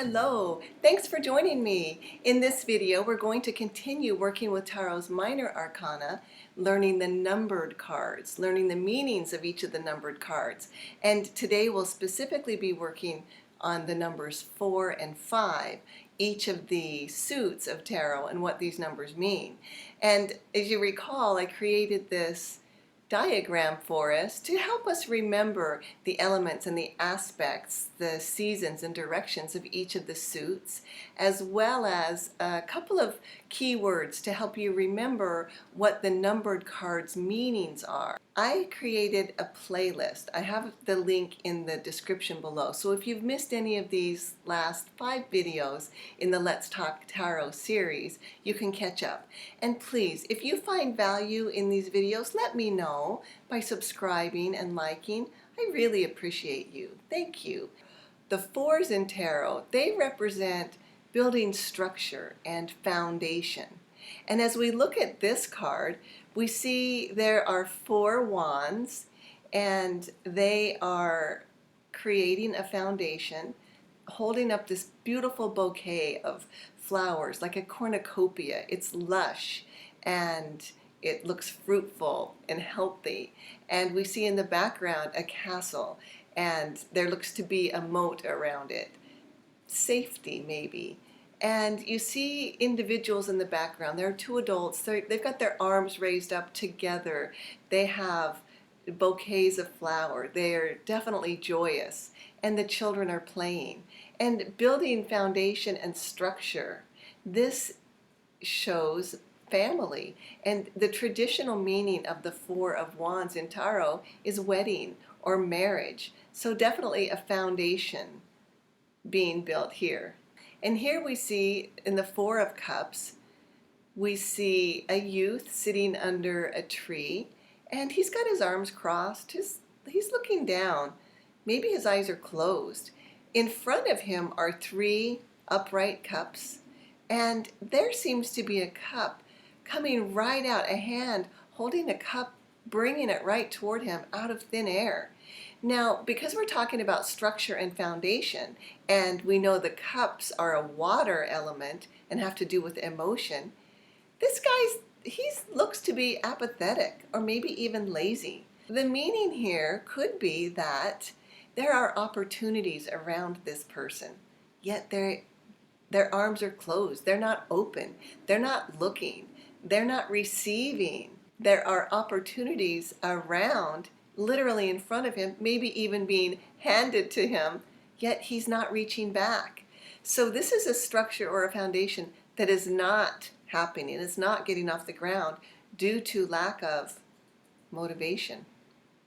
Hello, thanks for joining me. In this video, we're going to continue working with Tarot's Minor Arcana, learning the numbered cards, learning the meanings of each of the numbered cards. And today we'll specifically be working on the numbers 4 and 5, each of the suits of tarot and what these numbers mean. And as you recall, I created this diagram for us to help us remember the elements and the aspects, the seasons and directions of each of the suits, as well as a couple of keywords to help you remember what the numbered cards' meanings are. I created a playlist. I have the link in the description below. So if you've missed any of these last 5 videos in the Let's Talk Tarot series, you can catch up. And please, if you find value in these videos, let me know by subscribing and liking. I really appreciate you. Thank you. The 4s in tarot, they represent building structure and foundation. And as we look at this card, we see there are 4 wands, and they are creating a foundation, holding up this beautiful bouquet of flowers, like a cornucopia. It's lush, and it looks fruitful and healthy. And we see in the background a castle, and there looks to be a moat around it. Safety, maybe. And you see individuals in the background. There are 2 adults. They've got their arms raised up together. They have bouquets of flower. They are definitely joyous. And the children are playing. And building foundation and structure. This shows family. And the traditional meaning of the 4 of Wands in Tarot is wedding or marriage. So definitely a foundation being built here. And here we see in the 4 of Cups, we see a youth sitting under a tree, and he's got his arms crossed. He's looking down. Maybe his eyes are closed. In front of him are 3 upright cups, and there seems to be a cup coming right out, a hand holding a cup, bringing it right toward him out of thin air. Now, because we're talking about structure and foundation, and we know the cups are a water element and have to do with emotion, this he looks to be apathetic or maybe even lazy. The meaning here could be that there are opportunities around this person, yet their arms are closed. They're not open. They're not looking. They're not receiving. There are opportunities around, literally in front of him, maybe even being handed to him, yet he's not reaching back. So this is a structure or a foundation that is not happening. It's not getting off the ground due to lack of motivation.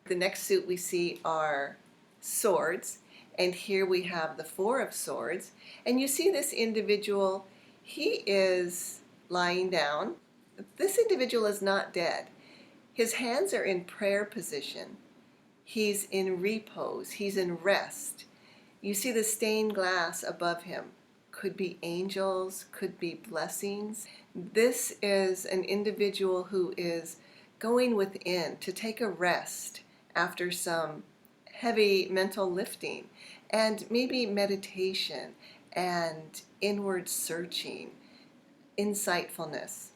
The next suit we see are swords, and here we have the 4 of Swords, and you see this individual, he is lying down. This individual is not dead. His hands are in prayer position. He's in repose. He's in rest. You see the stained glass above him. Could be angels, could be blessings. This is an individual who is going within to take a rest after some heavy mental lifting, and maybe meditation and inward searching, insightfulness.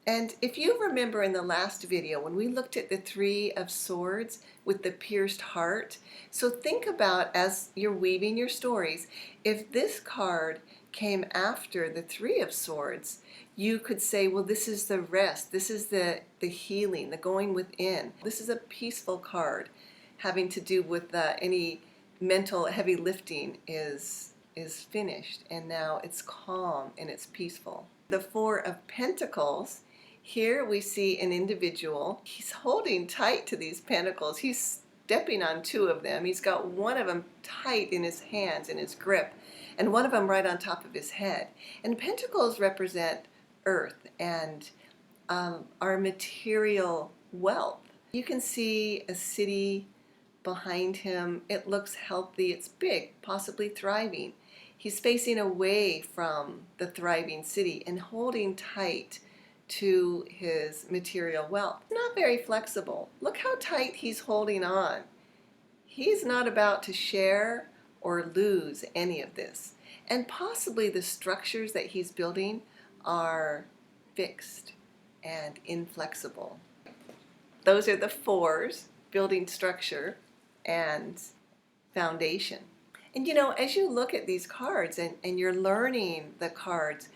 And if you remember in the last video when we looked at the 3 of Swords with the pierced heart, so think about, as you're weaving your stories, if this card came after the 3 of Swords, you could say, well, this is the rest, this is the healing, the going within. This is a peaceful card having to do with any mental heavy lifting is finished, and now it's calm and it's peaceful. The 4 of Pentacles, here we see an individual. He's holding tight to these pentacles. He's stepping on 2 of them. He's got one of them tight in his hands, in his grip, and one of them right on top of his head. And pentacles represent earth and our material wealth. You can see a city behind him. It looks healthy. It's big, possibly thriving. He's facing away from the thriving city and holding tight to his material wealth. Not very flexible. Look how tight he's holding on. He's not about to share or lose any of this. and possibly the structures that he's building are fixed and inflexible. Those are the fours: building structure and foundation. And you know, as you look at these cards and you're learning the cards,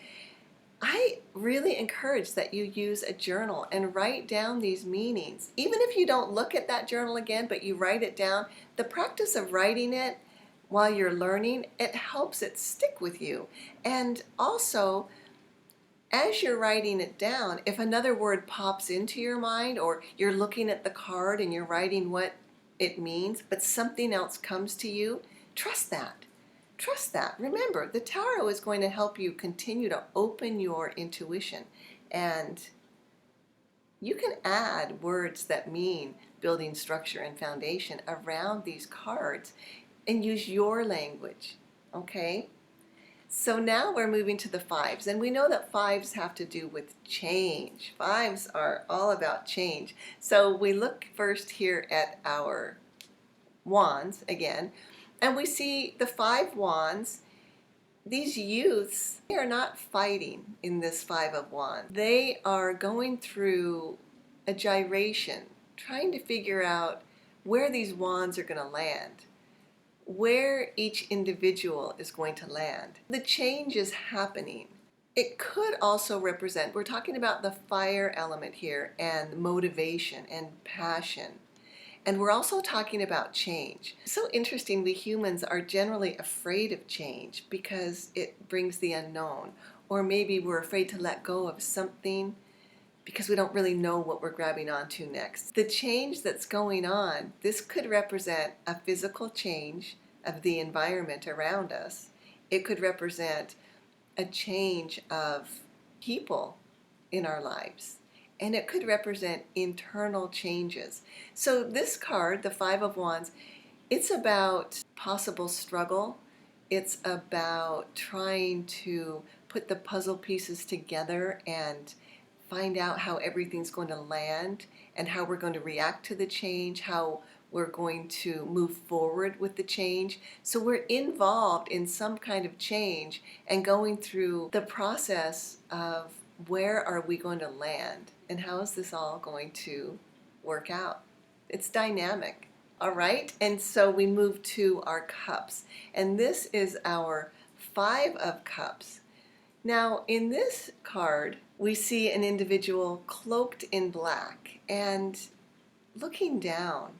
I really encourage that you use a journal and write down these meanings. Even if you don't look at that journal again, but you write it down, the practice of writing it while you're learning, it helps it stick with you. And also, as you're writing it down, if another word pops into your mind, or you're looking at the card and you're writing what it means, but something else comes to you, trust that. Trust that. Remember, the tarot is going to help you continue to open your intuition, and you can add words that mean building structure and foundation around these cards and use your language, okay? So now we're moving to the fives, and we know that fives have to do with change. Fives are all about change. So we look first here at our wands again, and we see the 5 wands. These youths, they are not fighting in this 5 of wands. They are going through a gyration, trying to figure out where these wands are going to land, where each individual is going to land. The change is happening. It could also represent, we're talking about the fire element here, and motivation and passion. And we're also talking about change. So interesting, we humans are generally afraid of change because it brings the unknown. Or maybe we're afraid to let go of something because we don't really know what we're grabbing onto next. The change that's going on, this could represent a physical change of the environment around us. It could represent a change of people in our lives. And it could represent internal changes. So this card, the 5 of Wands, it's about possible struggle. It's about trying to put the puzzle pieces together and find out how everything's going to land and how we're going to react to the change, how we're going to move forward with the change. So we're involved in some kind of change and going through the process of where are we going to land and how is this all going to work out. It's dynamic. All right, and so we move to our cups, and this is our 5 of Cups. Now in this card we see an individual cloaked in black and looking down.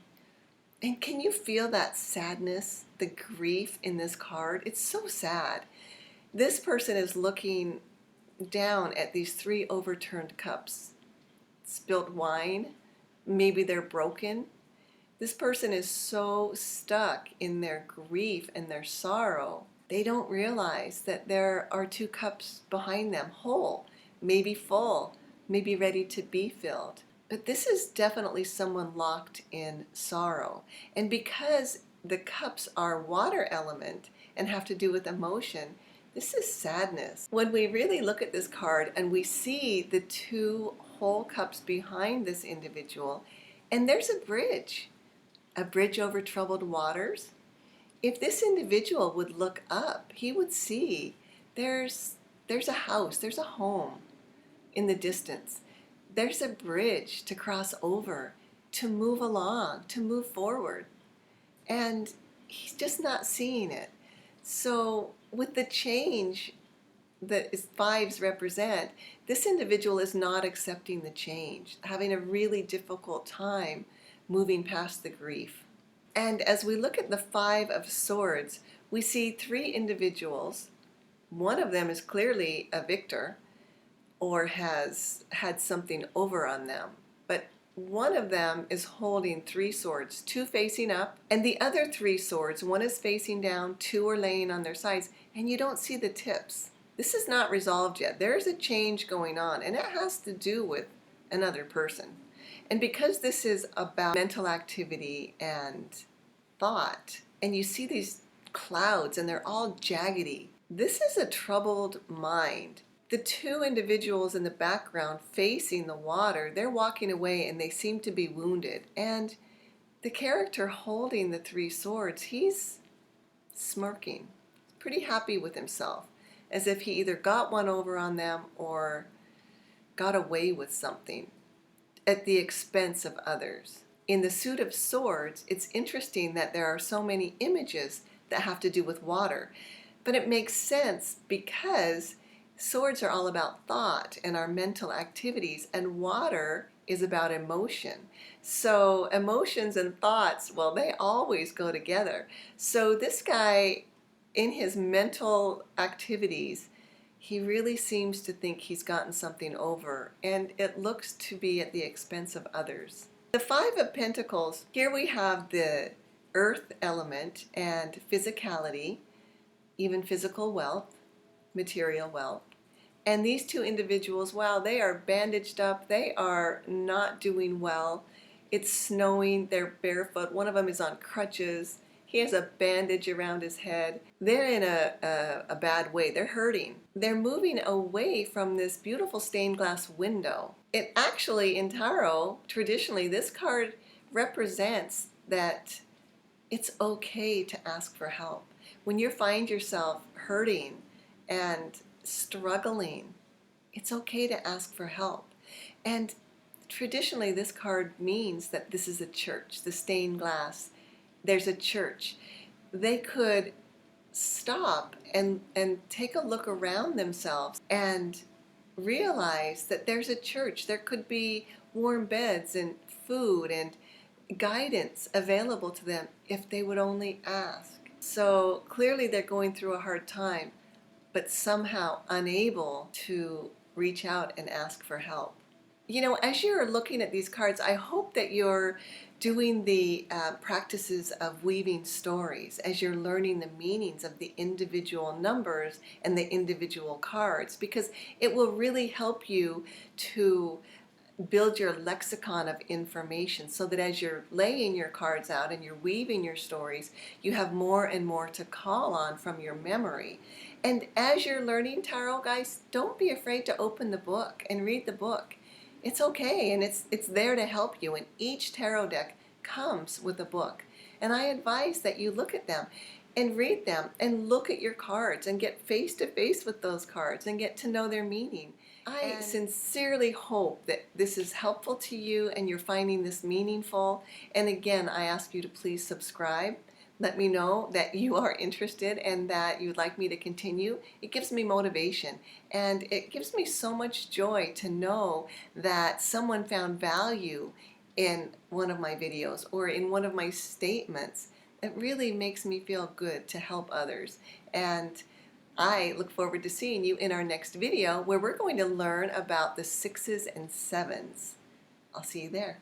And can you feel that sadness, the grief in this card? It's so sad. This person is looking down at these 3 overturned cups, spilt wine, maybe they're broken. This person is so stuck in their grief and their sorrow, they don't realize that there are 2 cups behind them, whole, maybe full, maybe ready to be filled. But this is definitely someone locked in sorrow. And because the cups are water element and have to do with emotion, this is sadness. When we really look at this card and we see the 2 whole cups behind this individual, and there's a bridge over troubled waters. If this individual would look up, he would see there's a house, there's a home in the distance. There's a bridge to cross over, to move along, to move forward. And he's just not seeing it. So with the change that 5s represent, this individual is not accepting the change, having a really difficult time moving past the grief. And as we look at the 5 of Swords, we see 3 individuals. One of them is clearly a victor or has had something over on them, but one of them is holding 3 swords, 2 facing up, and the other 3 swords, 1 is facing down, 2 are laying on their sides, and you don't see the tips. This is not resolved yet. There's a change going on, and it has to do with another person. And because this is about mental activity and thought, and you see these clouds and they're all jaggedy, this is a troubled mind. The 2 individuals in the background facing the water, they're walking away and they seem to be wounded. And the character holding the 3 swords, he's smirking. pretty happy with himself, as if he either got one over on them or got away with something at the expense of others. In the Suit of Swords, it's interesting that there are so many images that have to do with water, but it makes sense because swords are all about thought and our mental activities, and water is about emotion. So emotions and thoughts, well, they always go together. So this guy, in his mental activities, he really seems to think he's gotten something over, and it looks to be at the expense of others. The Five of Pentacles, here we have the earth element and physicality, even physical wealth, material wealth. And these two individuals, wow, they are bandaged up. They are not doing well. It's snowing. They're barefoot. One of them is on crutches. He has a bandage around his head. They're in a bad way. They're hurting. They're moving away from this beautiful stained glass window. It actually, in tarot, traditionally, this card represents that it's okay to ask for help. When you find yourself hurting and struggling, it's okay to ask for help. And traditionally, this card means that this is a church, the stained glass. There's a church. They could stop and take a look around themselves and realize that there's a church. There could be warm beds and food and guidance available to them if they would only ask. So clearly they're going through a hard time, but somehow unable to reach out and ask for help. You know, as you're looking at these cards, I hope that you're doing the practices of weaving stories as you're learning the meanings of the individual numbers and the individual cards, because it will really help you to build your lexicon of information so that as you're laying your cards out and you're weaving your stories, you have more and more to call on from your memory. And as you're learning tarot, guys, don't be afraid to open the book and read the book. It's okay, and it's there to help you, and each tarot deck comes with a book. And I advise that you look at them and read them and look at your cards and get face to face with those cards and get to know their meaning. I sincerely hope that this is helpful to you and you're finding this meaningful. And again, I ask you to please subscribe. Let me know that you are interested and that you'd like me to continue. It gives me motivation, and it gives me so much joy to know that someone found value in one of my videos or in one of my statements. It really makes me feel good to help others. And I look forward to seeing you in our next video where we're going to learn about the 6s and 7s. I'll see you there.